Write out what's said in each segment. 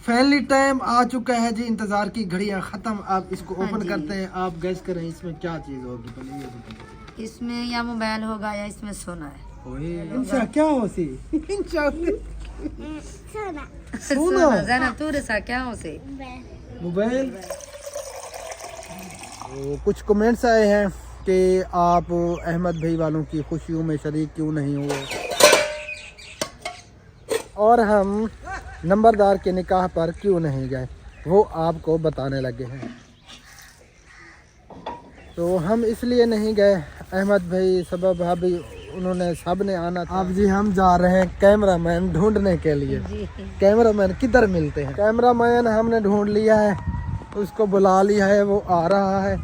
Finally time आ चुका है जी, इंतजार की घड़ियां खत्म। आप इसको हाँ ओपन जी। करते हैं, आप गैस करें इसमें क्या चीज होगी। पहले ये बताइए। इसमें या मोबाइल होगा या इसमें सोना है। इंशा क्या हो सी इंशा सोना जाना तू सा क्या हो से मोबाइल। तो कुछ कमेंट्स आए हैं कि आप अहमद भाई वालों की खुशियों में शरीक क्यों नहीं हुए, और हम नंबरदार के निकाह पर क्यों नहीं गए, वो आपको बताने लगे हैं। तो हम इसलिए नहीं गए, अहमद भाई सबब भाभी उन्होंने सब ने आना था। अब जी हम जा रहे हैं कैमरामैन ढूंढने के लिए। कैमरामैन किधर मिलते हैं? कैमरामैन हमने ढूंढ लिया है, उसको बुला लिया है, वो आ रहा है।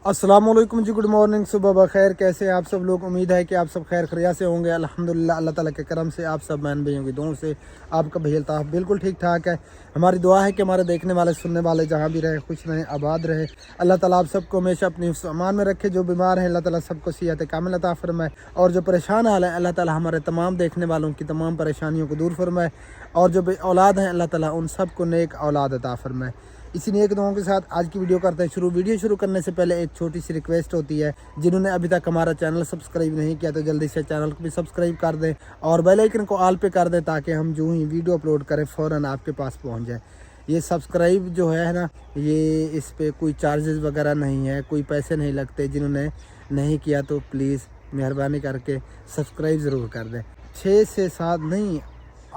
अस्सलाम वालेकुम जी, गुड मॉर्निंग, सुबह बखैर। कैसे आप सब लोग? उम्मीद है कि आप सब खैर खरिया से होंगे। अल्हम्दुलिल्लाह, अल्लाह ताला के करम से आप सब बहन भाइयों की दुआओं से आपका भाई अल्ताफ़ बिल्कुल ठीक ठाक है। हमारी दुआ है कि हमारे देखने वाले सुनने वाले जहाँ भी रहे खुश रहें, आबाद रहे। अल्लाह ताला आप सबको हमेशा अपनी अमान में रखे। जो बीमार हैं अल्लाह ताला सबको सेहत कामिल अता फरमाए, और जो परेशान हाल है अल्लाह ताला हमारे तमाम देखने वालों की तमाम परेशानियों को दूर फरमाए, और जो औलाद हैं अल्लाह ताला उन सबको नेक औलाद अता फरमाए। इसी नेक दुआओं के साथ आज की वीडियो करते हैं शुरू। वीडियो शुरू करने से पहले एक छोटी सी रिक्वेस्ट होती है, जिन्होंने अभी तक हमारा चैनल सब्सक्राइब नहीं किया तो जल्दी से चैनल को भी सब्सक्राइब कर दें और बेल आइकन को ऑल पे कर दें, ताकि हम जो ही वीडियो अपलोड करें फ़ौरन आपके पास पहुंच जाए। ये सब्सक्राइब जो है ना, ये इस पर कोई चार्जेस वगैरह नहीं है, कोई पैसे नहीं लगते। जिन्होंने नहीं किया तो प्लीज़ मेहरबानी करके सब्सक्राइब ज़रूर कर दें। 6 से 7 नहीं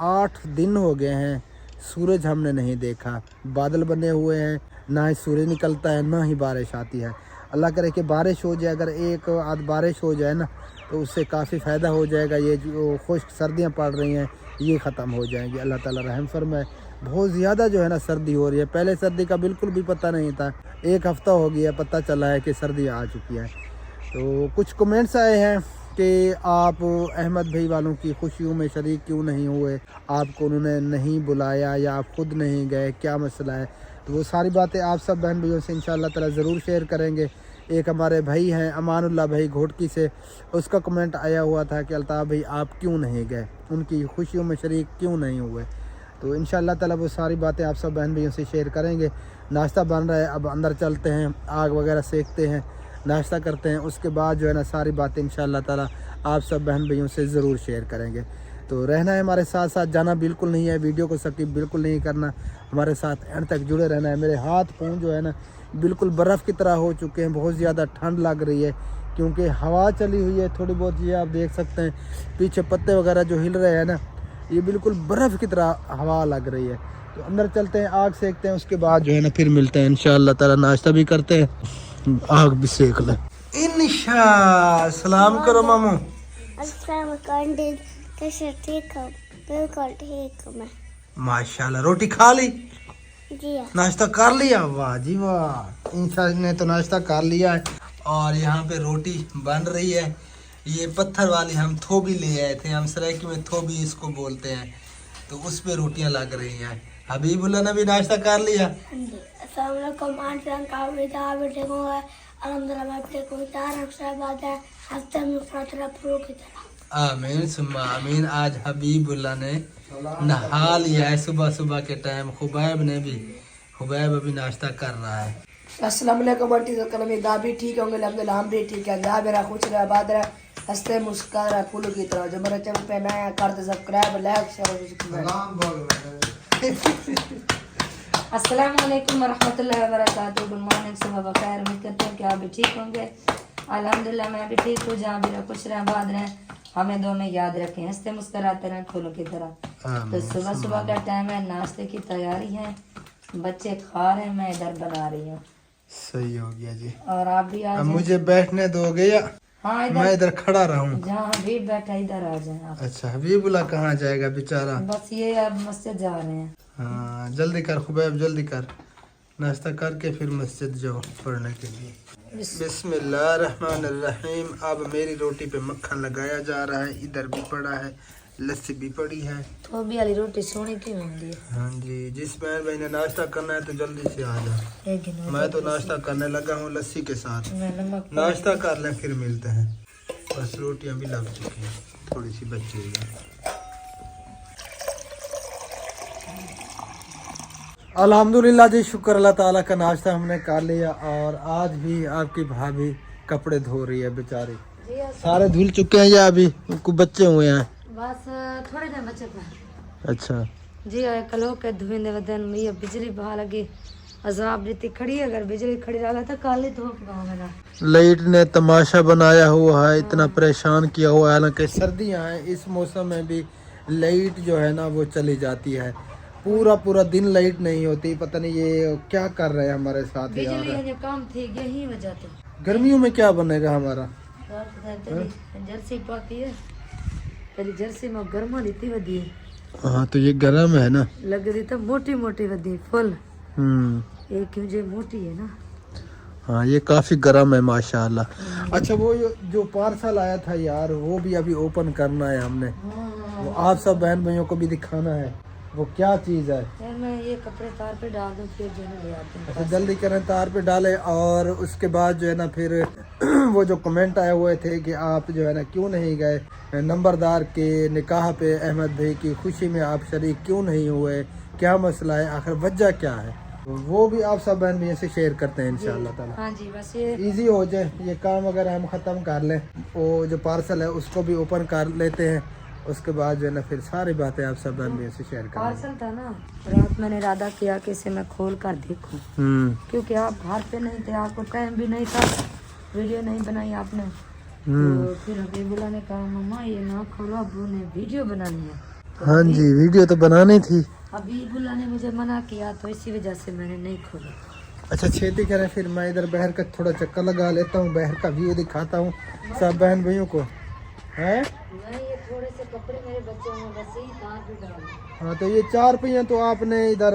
8 दिन हो गए हैं सूरज हमने नहीं देखा। बादल बने हुए हैं, ना ही सूरज निकलता है ना ही बारिश आती है। अल्लाह करे कि बारिश हो जाए, अगर एक आध बारिश हो जाए ना तो उससे काफ़ी फ़ायदा हो जाएगा। ये जो खुश्क सर्दियाँ पड़ रही हैं ये ख़त्म हो जाएंगी। अल्लाह ताला रहम फरमाए। बहुत ज़्यादा जो है ना सर्दी हो रही है, पहले सर्दी का बिल्कुल भी पता नहीं था, एक हफ़्ता हो गया पता चला है कि सर्दी आ चुकी है। तो कुछ कमेंट्स आए हैं कि आप अहमद भाई वालों की खुशियों में शरीक क्यों नहीं हुए, आपको उन्होंने नहीं बुलाया या आप खुद नहीं गए, क्या मसला है। तो वो सारी बातें आप सब बहन भाइयों से इंशाअल्लाह ताला ज़रूर शेयर करेंगे। एक हमारे भाई हैं अमानुल्लाह भाई घोटकी से, उसका कमेंट आया हुआ था कि अल्ताफ़ भाई आप क्यों नहीं गए, उनकी खुशियों में शरीक क्यों नहीं हुए। तो इंशाअल्लाह ताला वो सारी बातें आप सब बहन भाइयों से शेयर करेंगे। नाश्ता बन रहा है, अब अंदर चलते हैं, आग वगैरह सेकते हैं, नाश्ता करते हैं, उसके बाद जो है ना सारी बातें इंशाअल्लाह ताला आप सब बहन भाइयों से ज़रूर शेयर करेंगे। तो रहना है हमारे साथ साथ, जाना बिल्कुल नहीं है, वीडियो को स्किप बिल्कुल नहीं करना, हमारे साथ एंड तक जुड़े रहना है। मेरे हाथ पाँव जो है ना बिल्कुल बर्फ़ की तरह हो चुके हैं, बहुत ज़्यादा ठंड लग रही है क्योंकि हवा चली हुई है थोड़ी बहुत। ये आप देख सकते हैं पीछे पत्ते वगैरह जो हिल रहे हैं ना, ये बिल्कुल बर्फ़ की तरह हवा लग रही है। तो अंदर चलते हैं, आग सेकते हैं, उसके बाद जो है ना फिर मिलते हैं इंशाअल्लाह ताला। नाश्ता भी करते हैं, आग भी सेक लें। इंशा सलाम करो मामू। कैसे ठीक हो? बिल्कुल ठीक हूँ मैं। माशाल्लाह, रोटी खा ली? जी हाँ। नाश्ता कर लिया? वाह जी वाह, इंशा ने तो नाश्ता कर लिया है। और यहाँ पे रोटी बन रही है। ये पत्थर वाली हम थोबी ले आए थे, हम सराइकी में थोबी इसको बोलते हैं, तो उस पे रोटियां लग रही हैं। हबीबुल्लाह ने भी नाश्ता कर लिया। आमीन सुम्मा आमीन। आज हबीबुल्लाह ने नहा लिया है सुबह सुबह के टाइम। हुबैब अभी नाश्ता कर रहा है। अस्सलाम वालेकुम आंटी कलम दा भी ठीक होंगे अल्हम्दुलिल्लाह हम भी ठीक है। दा मेरा खुश रहा आबाद रहा हंसते मुस्कुरा फूलों की तरह। जो मेरा चैनल पे नया है कर दे सब्सक्राइब लाइक शेयर अस्सलाम वालेकुम रहमतुल्लाहि व बरकातहू। गुड मॉर्निंग सुबह बखैर। उम्मीद करते हैं कि आप भी ठीक होंगे। अल्हम्दुलिल्लाह मैं भी ठीक हूँ। जहाँ भी रह खुश रहे आबाद रहें हमें दो में याद रखें हंसते मुस्कुराते रहें फूलों की तरह। तो सुबह सुबह का टाइम है नाश्ते की तैयारी है। बच्चे खा रहे हैं मैं इधर बना रही हूँ। सही हो गया जी। और आप भी आ अब मुझे बैठने दोगे या हाँ मैं इधर खड़ा रहूं? जहाँ हबीब बैठा इधर आ जाए आप। अच्छा हबीबुल्लाह कहाँ जाएगा बेचारा? बस ये अब मस्जिद जा रहे हैं। हाँ जल्दी कर खुबैब जल्दी कर। नाश्ता करके फिर मस्जिद जाओ पढ़ने के लिए। बिस्मिल्लाहिर्रहमानिर्रहीम। अब मेरी रोटी पे मक्खन लगाया जा रहा है। इधर भी पड़ा है लस्सी भी पड़ी है। तो भी वाली रोटी सोने की होंगी। हाँ जी जिस बहन भाई ने नाश्ता करना है तो जल्दी से आ जा। मैं तो नाश्ता करने लगा हूँ लस्सी के साथ। नाश्ता कर लें फिर मिलते हैं। बस रोटियां भी लग चुकी हैं थोड़ी सी बची हुई है। अल्हम्दुलिल्लाह जी शुक्र अल्लाह ताला का नाश्ता हमने कर लिया। और आज भी आपकी भाभी कपड़े धो रही है बेचारी। सारे धुल चुके हैं या अभी कुछ बच्चे हुए हैं? बस थोड़े दिन बचे थे। अच्छा जी कलो के धुएंदे वदन ये बिजली बहा लगी अजाब रीति खड़ी अगर बिजली खड़ी रहा तो काले धूप गाँव मेरा। लाइट ने तमाशा बनाया हुआ है इतना परेशान किया हुआ है। हालांकि सर्दियां हैं इस मौसम में भी लाइट जो है ना वो चली जाती है। पूरा दिन लाइट नहीं होती। पता नहीं ये क्या कर रहे हैं हमारे साथ बिजली यार। ये काम थी यही वजह थी। गर्मियों में क्या बनेगा हमारा? जर्सी पाती है पहले जर्सी में गर्मा लीती वधी हाँ तो ये गर्म है ना लग रही तो मोटी मोटी वधी फुल। ये क्यों जो मोटी है ना। हाँ ये काफी गर्म है माशाल्लाह। अच्छा वो जो पार्सल आया था यार वो भी अभी ओपन करना है हमने। वो आप सब बहन भाइयों को भी दिखाना है वो क्या चीज़ है। यार मैं ये कपड़े तार पे डाल दूं फिर जो है ले आते हैं। अच्छा जल्दी करें तार पे डालें। और उसके बाद जो है ना फिर वो जो कमेंट आए हुए थे कि आप जो है ना क्यों नहीं गए नंबरदार के निकाह पे अहमद भाई की खुशी में आप शरीक क्यों नहीं हुए क्या मसला है आखिर वजह क्या है वो भी आप सब बहन भैया से शेयर करते हैं इंशाअल्लाह ताला। हाँ जी बस ये इजी हो जाए ये काम अगर हम ख़त्म कर लें वो जो पार्सल है उसको भी ओपन कर लेते हैं। उसके बाद जो है ना फिर सारी बातें आप सब बहन भैया से शेयर करें। पार्सल था ना रात मैंने इरादा किया कि इसे मैं खोल कर देखूं क्योंकि आप घर पे नहीं थे आपको टाइम भी नहीं था वीडियो नहीं बनाई आपने। तो फिर हबीबुल्लाह ने कहा मम्मा ये ना खोलो अब्बू ने वीडियो बनानी है। तो हाँ जी वीडियो तो बनानी थी। हबीबुल्लाह ने मुझे मना किया तो इसी वजह से मैंने नहीं खोला। अच्छा छेती करें फिर मैं इधर बहर का थोड़ा चक्कर लगा लेता हूँ बहर का व्यू दिखाता हूँ सब बहन भाइयों को है। मैं ये थोड़े से कपड़े मेरे बच्चों में बस यही तार भी डाल। हाँ तो ये 4 पहिया तो आपने इधर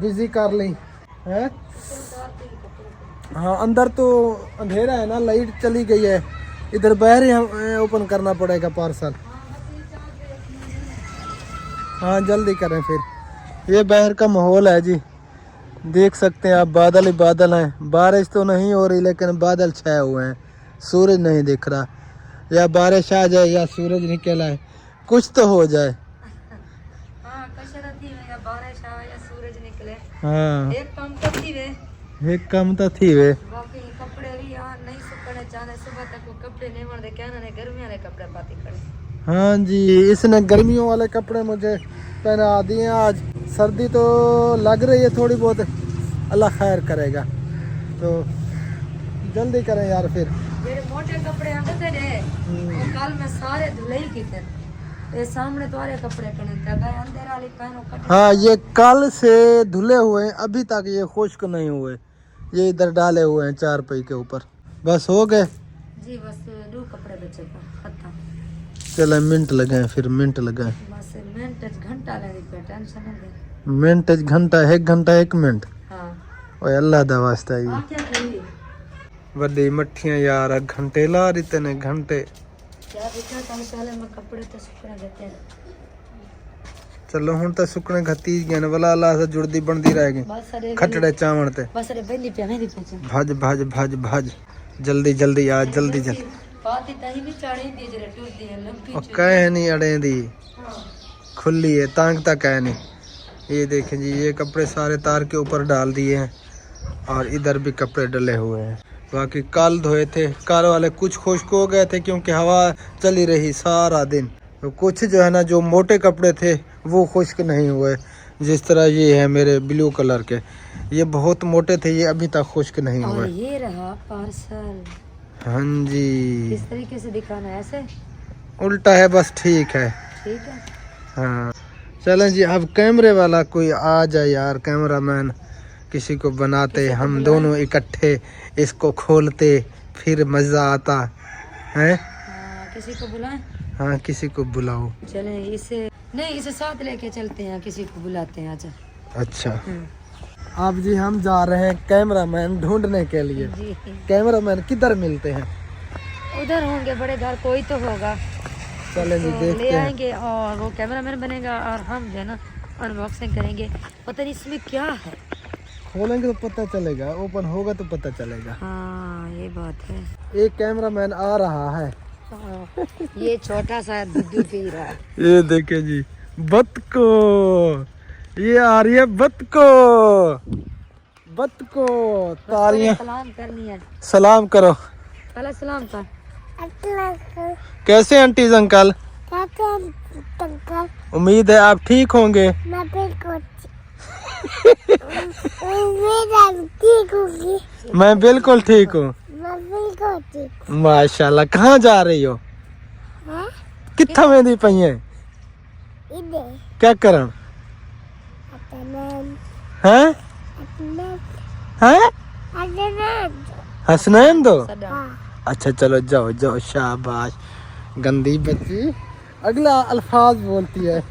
बिजी कर ली है। हाँ अंदर तो अंधेरा है ना लाइट चली गई है। इधर बाहर ही ओपन करना पड़ेगा पार्सल। हाँ जल्दी करें फिर। ये बाहर का माहौल है जी देख सकते हैं आप बादल ही बादल हैं। बारिश तो नहीं हो रही लेकिन बादल छाए हुए हैं। सूरज नहीं दिख रहा। या बारिश आ जाए या सूरज निकल आए कुछ तो हो जाए। हाँ कसरत ही या बारिश आवे या सूरज निकले। हाँ एक काम करती वे एक कम तो थी वे। बाकी कपड़े भी यहाँ नहीं सुकने चाहते सुबह तक वो कपड़े नहीं मरते क्या ना गर्मी वाले कपड़े पाती करे। हाँ जी इसने गर्मियों वाले कपड़े मुझे पहना दिए। आज सर्दी तो लग रही है थोड़ी बहुत अल्लाह खैर करेगा तो जल्दी करें यार फिर। मेरे मोटे कपड़े आते थे रे वो कल मैं सारे धुले ही की थे ये सामने तुम्हारे कपड़े कने तक अंदर वाली पहनो कपड़े। हाँ ये कल से धुले हुए हैं अभी तक ये खुश्क नहीं हुए। ये इधर डाले हुए हैं 4 पही के ऊपर। बस हो गए जी बस 2 कपड़े बचे खत्म। चले मिनट लगाए फिर मिनट लगाए बस मिनट घंटा लगे पे टेंशन नहीं। मिनट घंटा 1 घंटा 1 मिनट। हाँ ओए अल्लाह दा वास्ता ही आप क्या करी वड्डी मट्ठियां यार घंटे ला रही तेने घंटे। क्या देखा कल पहले मैं कपड़े तो सुकने देते हैं। चलो हुन तो सुकने घती गए न वाला अल्लाह से जुड़दी बनदी रह गई बस अरे खटड़े चावण ते बस अरे बेली पे नहीं दिखे भज भज भज भज जल्दी जल्दी आ जल्दी जल्दी बात इतना ही भी चाड़ी दी जरा टूट दी है लंबी और कह नहीं अड़े दी खुली है तांग तक है नहीं। ये देखें जी, ये कपड़े सारे तार के ऊपर डाल दिए हैं और इधर भी कपड़े डले हुए हैं। बाकी कल धोए थे, कल वाले कुछ खुश्क हो गए थे क्योंकि हवा चली रही सारा दिन। तो कुछ जो है ना, जो मोटे कपड़े थे वो खुश्क नहीं हुए। जिस तरह ये है मेरे ब्लू कलर के, ये बहुत मोटे थे, ये अभी तक खुश्क नहीं और हुए। ये रहा पार्सल। हाँ जी, किस तरीके से दिखाना है? ऐसे उल्टा है बस, ठीक है। ठीक है। हाँ चलें जी, अब कैमरे वाला कोई आ जाए यार, कैमरामैन किसी को बनाते, हम दोनों इकट्ठे इसको खोलते, फिर मज़ा आता है। किसी को बुलाएं? हाँ किसी को बुलाओ। चले इसे नहीं, इसे साथ लेके चलते हैं, किसी को बुलाते हैं। आजा। अच्छा अब जी हम जा रहे हैं कैमरामैन ढूंढने के लिए। जी कैमरामैन किधर मिलते हैं? उधर होंगे, बड़े घर कोई तो होगा। चलें जी तो देखते ले हैं। आएंगे और वो कैमरामैन बनेगा और हम जो है ना अनबॉक्सिंग करेंगे। पता नहीं इसमें क्या है। खोलेंगे तो पता चलेगा, ओपन होगा तो पता चलेगा। हाँ ये बात है। एक कैमरामैन आ रहा है। हाँ, ये छोटा सा दूध पी रहा है। ये देखे जी, बत को ये आ रही है, बत को तारियां। सलाम करनी है। सलाम करो। पहले सलाम कर। कैसे आंटीज अंकल? उम्मीद है आप ठीक होंगे। मैं बिल्कुल ठीक हूँ माशाल्लाह। कहाँ जा रही हो? कितना मेहंदी पई है? क्या करन हैं? हैं? हसनैन दो। अच्छा चलो जाओ जाओ, शाबाश गंदी बच्ची, अगला अल्फाज बोलती है।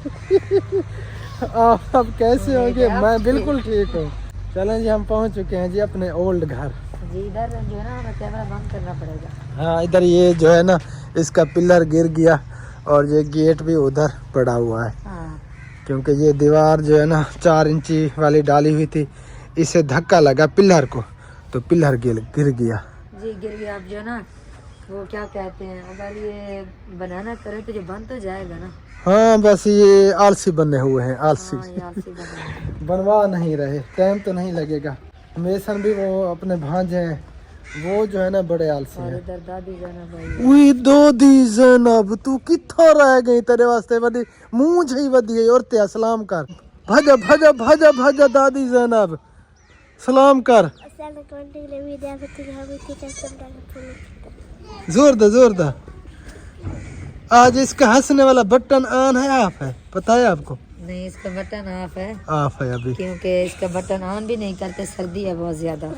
आप सब कैसे होंगे? मैं बिल्कुल ठीक हूँ। चलें जी, हम पहुँच चुके हैं जी अपने ओल्ड घर। जी इधर जो है ना हमें कैमरा बंद करना पड़ेगा। हाँ इधर ये जो है ना, इसका पिलर गिर गया और ये गेट भी उधर पड़ा हुआ है। हाँ। क्योंकि ये दीवार जो है ना 4 इंची वाली डाली हुई थी, इसे धक्का लगा पिलर को, तो पिलर गिर गया। जी गिर गया। अब जो है ना वो क्या कहते हैं, अगर ये बनाना करे तो ये बन तो जाएगा ना। हाँ बस ये आलसी बने हुए हैं, आलसी। हाँ, ये आलसी बना। बनवा नहीं रहे, टाइम तो नहीं लगेगा। मेसन भी वो अपने भांजे हैं, वो जो है ना बड़े आलसी और हैं। इधर दादी जाना भाई। उई दादी ज़ैनब, तू कित्था रह गई? तेरे वास्ते वदी मुंह जही वदी है और ते सलाम कर। भजा भजा भजा भजा दादी ज़ैनब, सलाम कर। जोर दा जोर दा। आज इसका हंसने वाला बटन ऑन है, ऑफ है? पता है आपको? नहीं, इसका बटन ऑफ है। ऑफ है अभी, क्योंकि इसका बटन ऑन भी नहीं करते, सर्दी है बहुत ज्यादा।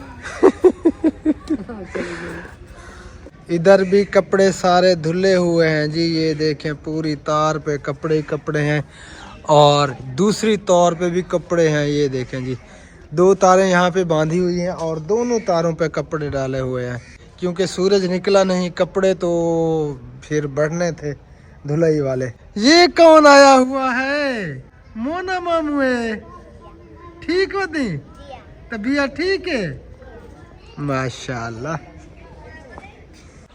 इधर भी कपड़े सारे धुले हुए हैं जी। ये देखें, पूरी तार पे कपड़े कपड़े हैं और दूसरी तार पे भी कपड़े हैं। ये देखें जी, 2 तारें यहाँ पे बांधी हुई हैं और दोनों तारों पे कपड़े डाले हुए हैं। क्योंकि सूरज निकला नहीं, कपड़े तो फिर बढ़ने थे धुलाई वाले। ये कौन आया हुआ है? मोना मामू है। ठीक हो दी? तबीयत ठीक है? माशाल्लाह।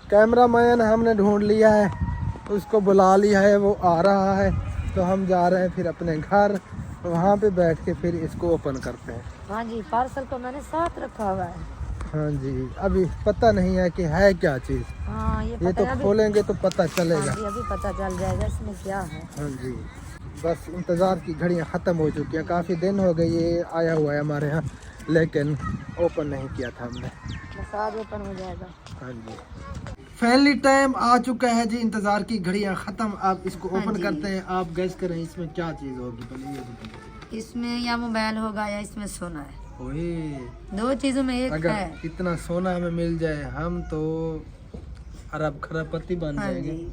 कैमरामैन हमने ढूंढ लिया है, उसको बुला लिया है, वो आ रहा है। तो हम जा रहे हैं फिर अपने घर, वहाँ पे बैठ के फिर इसको ओपन करते हैं। हाँ जी, पार्सल को मैंने साथ रखा हुआ है। हाँ जी, अभी पता नहीं है कि है क्या चीज़। हाँ ये तो खोलेंगे तो पता चलेगा। हाँ जी, अभी पता चल जाएगा इसमें क्या है। हाँ जी, बस इंतज़ार की घड़ियाँ ख़त्म हो चुकी हैं। काफ़ी दिन हो गए ये आया हुआ है हमारे यहाँ, लेकिन ओपन नहीं किया था हमने। बस आज ओपन हो जाएगा। हाँ जी, फाइनली टाइम आ चुका है जी, इंतज़ार की घड़ियाँ ख़त्म। आप इसको ओपन करते हैं, आप गैस करें इसमें क्या चीज़ होगी। पहले ये बताइए। इसमें या मोबाइल होगा या इसमें सोना है। ओए, 2 चीजों में एक अगर है। इतना सोना हमें मिल जाए, हम तो अरब खरबपति बन हाँ जाएंगे। जी,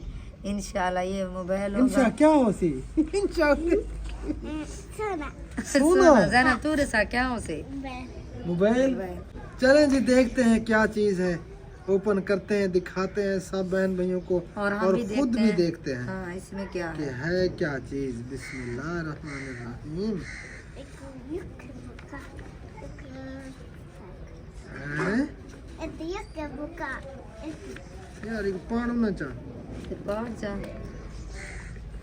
इंशाल्लाह ये मोबाइल इंशा होगा। क्या हो सी? सोना जाना तू सा क्या हो से मोबाइल। चलें जी, देखते हैं क्या चीज़ है, ओपन करते हैं, दिखाते हैं सब बहन भाइयों को और हम और भी खुद देखते भी हैं। देखते हैं हाँ, इसमें क्या कि है। है क्या चीज़। बिस्मिल्लाहिर्रहमानिर्रहीम। हैं? यार एक पाड़ ना चा फिर पहुंच जा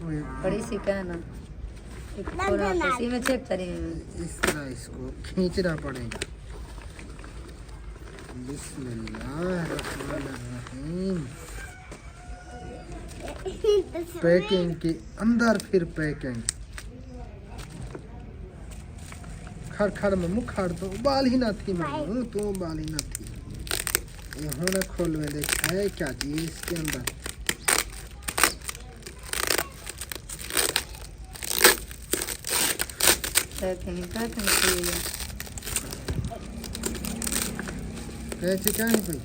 ओए, बड़ी सी कहना एक थोड़ा इसी में चेक करें इस तरह इसको खींचना पड़ेगा। बिस्मिल्लाहिर्रहमानिर्रहीम। पैकिंग के अंदर फिर पैकिंग खड़ खड़ में मुख खड़ तो बाल ही ना थी मैं तो बाल ही ना थी। ये होना खोल में देखा है क्या चीज इसके अंदर। पैकिंग कैसे क्या है भाई?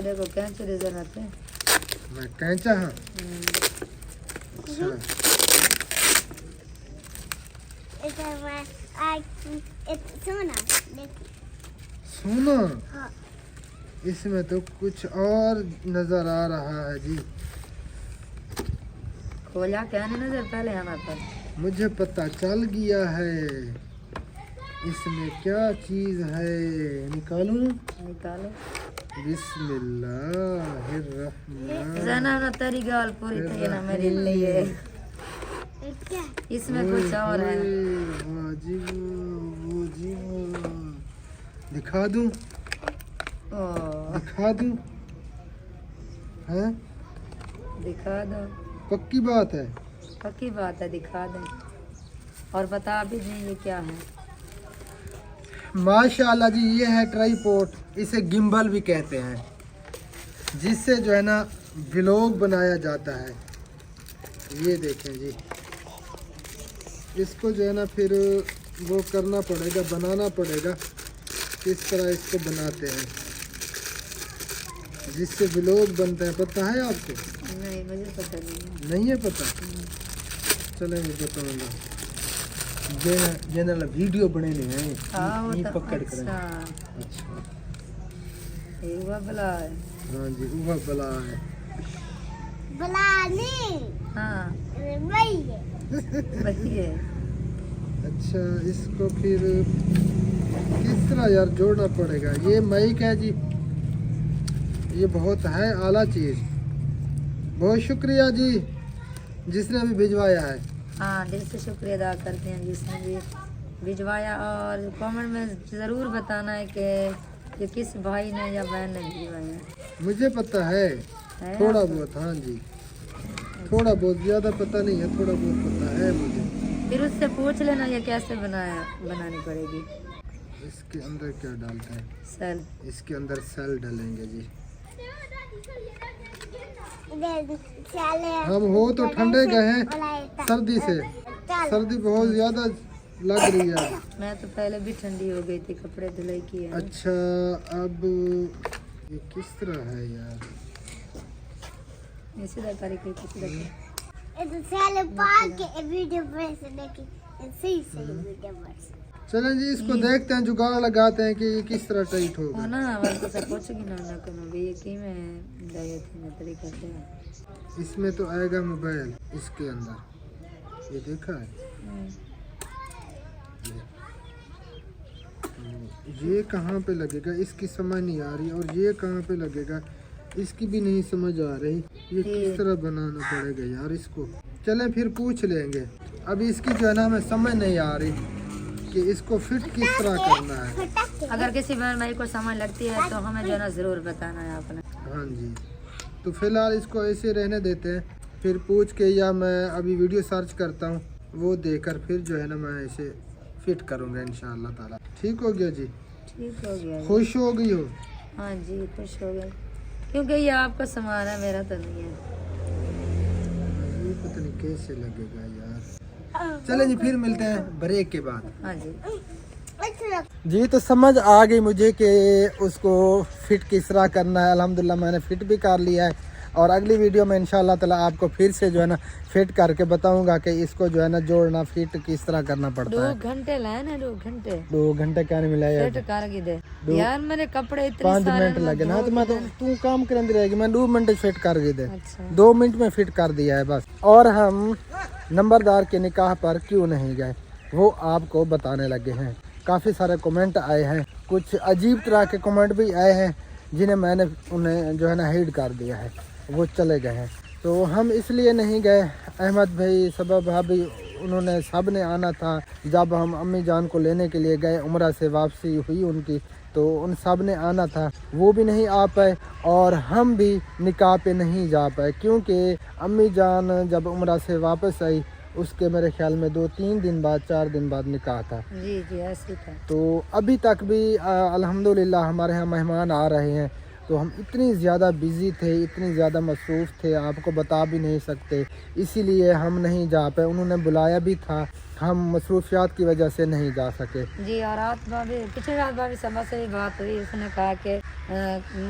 देखो कैंची रिजल्ट आते हैं। मैं कैंचा हाँ। अच्छा इधर मैं आज सोना देखो। सोना हाँ। इसमें तो कुछ और नजर आ रहा है जी। खोला क्या नहीं नजर पहले हमारे पास। मुझे पता चल गया है इसमें क्या चीज है। निकालूं? निकालो बिस्मिल्लाहिर्रहमान। जाना ना तेरी गाल पूरी थी ना मेरे लिए। ये क्या? इसमें कुछ और है। वाह जी वो जी वो। दिखा दूं? ओ दिखा दूं? हैं? दिखा दो। पक्की बात है। पक्की बात है दिखा दें। और बता भी दें ये क्या है। माशाल्लाह जी ये है ट्राईपोड। इसे गिम्बल भी कहते हैं जिससे जो है ना व्लॉग बनाया जाता है। ये देखें जी इसको जो है ना फिर वो करना पड़ेगा बनाना पड़ेगा। किस तरह इसको बनाते हैं जिससे व्लॉग बनते हैं। पता है आपको? नहीं मुझे पता नहीं है। नहीं है पता? चले मैं बताऊंगा। जनरल वीडियो बनेने हैं हाँ वो ये तो पकड़ कर। अच्छा अच्छा ये हुआ भला है। हाँ जी वह बला है। बुलाने हाँ वही है। वही है। अच्छा इसको फिर किस तरह यार जोड़ना पड़ेगा। ये माइक है जी। ये बहुत है आला चीज़। बहुत शुक्रिया जी जिसने अभी भिजवाया है। हाँ दिल से शुक्रिया अदा करते हैं जिसने भी भिजवाया। और कमेंट में ज़रूर बताना है कि ये किस भाई ने या बहन ने भिजवाया मुझे पता है है। थोड़ा बहुत। हाँ जी थोड़ा बहुत, ज़्यादा पता नहीं है, थोड़ा बहुत पता है मुझे। फिर उससे पूछ लेना ये कैसे बनानी पड़ेगी। इसके अंदर क्या डालते हैं? सल इसके अंदर सेल डालेंगे जी। हम हो तो ठंडे गए हैं सर्दी से। सर्दी बहुत ज़्यादा लग रही है। मैं तो पहले भी ठंडी हो गई थी कपड़े धुलाई की है। अच्छा अब ये किस तरह है यार? इसी तरह करके किसी तरह चलें जी इसको देखते हैं जुगाड़ लगाते हैं कि ये किस तरह टाइट होगा। ना हमारे को सब कुछ की ना करो भी ये की मैं दया थी मैं तरी करते हैं। इसमें तो आएगा मोबाइल इसके अंदर। ये देखा है? ये कहाँ पे लगेगा इसकी समझ नहीं आ रही। और ये कहाँ पे लगेगा इसकी भी नहीं समझ आ रही। ये किस तरह बनाना पड़ेगा यार इसको। चलें फिर पूछ लेंगे। अभी इसकी जो है ना हमें समझ नहीं आ रही कि इसको फिट किस तरह करना है। अगर किसी बहन भाई को समझ लगती है तो हमें जो है ना ज़रूर बताना है आपने। हाँ जी तो फिलहाल इसको ऐसे रहने देते हैं। फिर पूछ के या मैं अभी वीडियो सर्च करता हूँ वो देखकर फिर जो है ना मैं इसे फिट करूँगा इंशाअल्लाह ताला। ठीक हो गया जी? ठीक हो गया। खुश हो गई हो? हाँ जी खुश हो गए क्योंकि ये आपका सामान है मेरा तो नहीं है। ये पता नहीं कैसे लगेगा यार। चले जी फिर मिलते हैं ब्रेक के बाद। हाँ जी जी तो समझ आ गई मुझे कि उसको फिट किस तरह करना है। अल्हम्दुलिल्लाह मैंने फिट भी कर लिया है और अगली वीडियो में इंशाल्लाह ताला आपको फिर से जो है ना फिट करके बताऊंगा कि इसको जो है ना जोड़ना फिट किस तरह करना पड़ता है। 2 घंटे लाए ना 2 घंटे 2 घंटे क्या नहीं मिला यार। फिट कर दे यार मेरे कपड़े इतने 5 सारे मिनट लगे ना तो मैं तो तू काम करती रहेगी। मैं 2 मिनट फिट कर दे। अच्छा 2 मिनट में फिट कर दिया है बस। और हम नंबरदार के निकाह पर क्यों नहीं गए वो आपको बताने लगे हैं। काफ़ी सारे कमेंट आए हैं, कुछ अजीब तरह के कमेंट भी आए हैं जिन्हें मैंने उन्हें जो है ना हाइड कर दिया है, वो चले गए हैं। तो हम इसलिए नहीं गए, अहमद भाई, सबा भाभी, उन्होंने सब ने आना था। जब हम अम्मी जान को लेने के लिए गए, उम्रा से वापसी हुई उनकी, तो उन सब ने आना था, वो भी नहीं आ पाए और हम भी निकाह पे नहीं जा पाए, क्योंकि अम्मी जान जब उम्रा से वापस आई उसके मेरे ख्याल में 2-3 दिन बाद, 4 दिन बाद निकाह था। जी जी ऐसे था। तो अभी तक भी अल्हम्दुलिल्लाह हमारे यहाँ मेहमान आ रहे हैं, तो हम इतनी ज़्यादा बिज़ी थे, इतनी ज़्यादा मसरूफ़ थे, आपको बता भी नहीं सकते, इसीलिए हम नहीं जा पाए। उन्होंने बुलाया भी था, हम मसरूफियात की वजह से नहीं जा सके। जी और रात भाभी, पिछली रात भाभी सभा से भी बात हुई, उसने कहा कि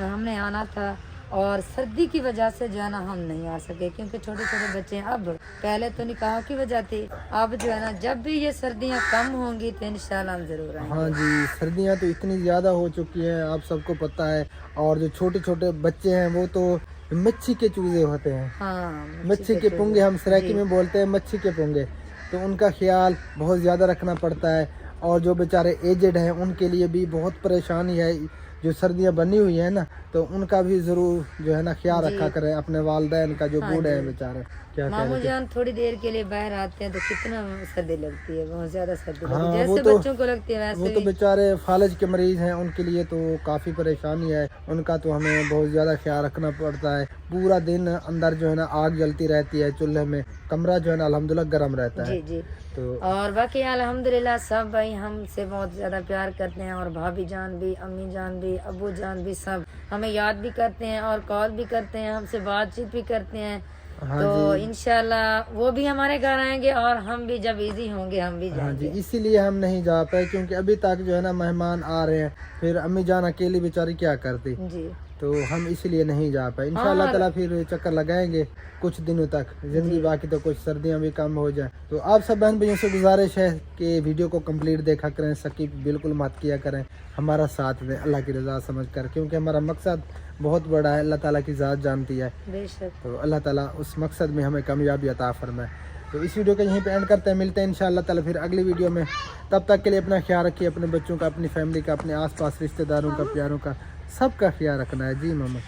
हमने आना था और सर्दी की वजह से जो है ना हम नहीं आ सके, क्योंकि छोटे छोटे बच्चे हैं। अब पहले तो निकाह की वजह थी, अब जो है ना जब भी ये सर्दियाँ कम होंगी तो इंशाल्लाह हम जरूर आएंगे। हाँ जी, सर्दियाँ तो इतनी ज़्यादा हो चुकी हैं, आप सबको पता है। और जो छोटे छोटे बच्चे हैं वो तो मच्छी के चूजे होते हैं, हाँ मच्छी के पुंगे, हम सराइकी में बोलते हैं मच्छी के पुंगे। तो उनका ख्याल बहुत ज़्यादा रखना पड़ता है, और जो बेचारे एजेड हैं उनके लिए भी बहुत परेशानी है। जो सर्दियाँ बनी हुई है ना, तो उनका भी ज़रूर जो है ना ख्याल रखा करें, अपने वालिदैन का, जो बूढ़े हैं बेचारे। क्या मामू करें, जान थोड़ी देर के लिए बाहर आते हैं तो कितना सर्दी लगती है, बहुत ज्यादा सर्दी लगती हाँ, है, वो जैसे तो- बच्चों को लगती है वो वैसे तो भी। बेचारे फालज के मरीज़ हैं, उनके लिए तो काफ़ी परेशानी है, उनका तो हमें बहुत ज़्यादा ख्याल रखना पड़ता है। पूरा दिन अंदर जो है ना आग जलती रहती है चूल्हे में, कमरा जो है ना अल्हम्दुलिल्लाह गर्म रहता है। जी जी। तो और बाकी अल्हम्दुलिल्लाह सब भाई हमसे बहुत ज़्यादा प्यार करते हैं, और भाभी जान भी, अम्मी जान भी, अब्बू जान भी, सब हमें याद भी करते हैं और कॉल भी करते हैं, हमसे बातचीत भी करते हैं। हाँ तो जी, इंशाल्लाह वो भी हमारे घर आएंगे और हम भी जब इजी होंगे हम भी हाँ जी, जाएंगे। इसीलिए हम नहीं जा पाए, क्योंकि अभी तक जो है ना मेहमान आ रहे हैं, फिर अम्मी जान अकेली बेचारी क्या करती, जी तो हम इसीलिए नहीं जा पाए। इंशाल्लाह ताला फिर चक्कर लगाएंगे कुछ दिनों तक, जिंदगी बाकी तो कुछ सर्दियां भी कम हो जाए। तो आप सब बहन भाइयों से गुजारिश है कि वीडियो को कंप्लीट देखा करें, स्किप बिल्कुल मत किया करें, हमारा साथ दें अल्लाह की रज़ा समझ कर, क्योंकि हमारा मकसद बहुत बड़ा है, अल्लाह ताला की ज़ात जानती है। बेशक। तो अल्लाह ताला उस मकसद में हमें कामयाबी अता फरमाए। तो इस वीडियो को यहीं पे एंड करते हैं, मिलते हैं इंशाअल्लाह ताला फिर अगली वीडियो में। तब तक के लिए अपना ख्याल रखिए, अपने बच्चों का, अपनी फैमिली का, अपने आसपास रिश्तेदारों का, प्यारों का, सबका ख्याल रखना है। जी मामा,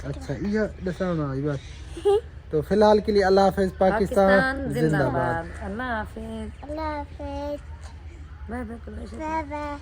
अच्छा ये दसाना ये बात। तो फिलहाल के लिए अल्लाह हाफिज़, पाकिस्तान जिंदाबाद। अल्लाह हाफिज। अल्लाह हाफिज़। Bye bye. Bye bye.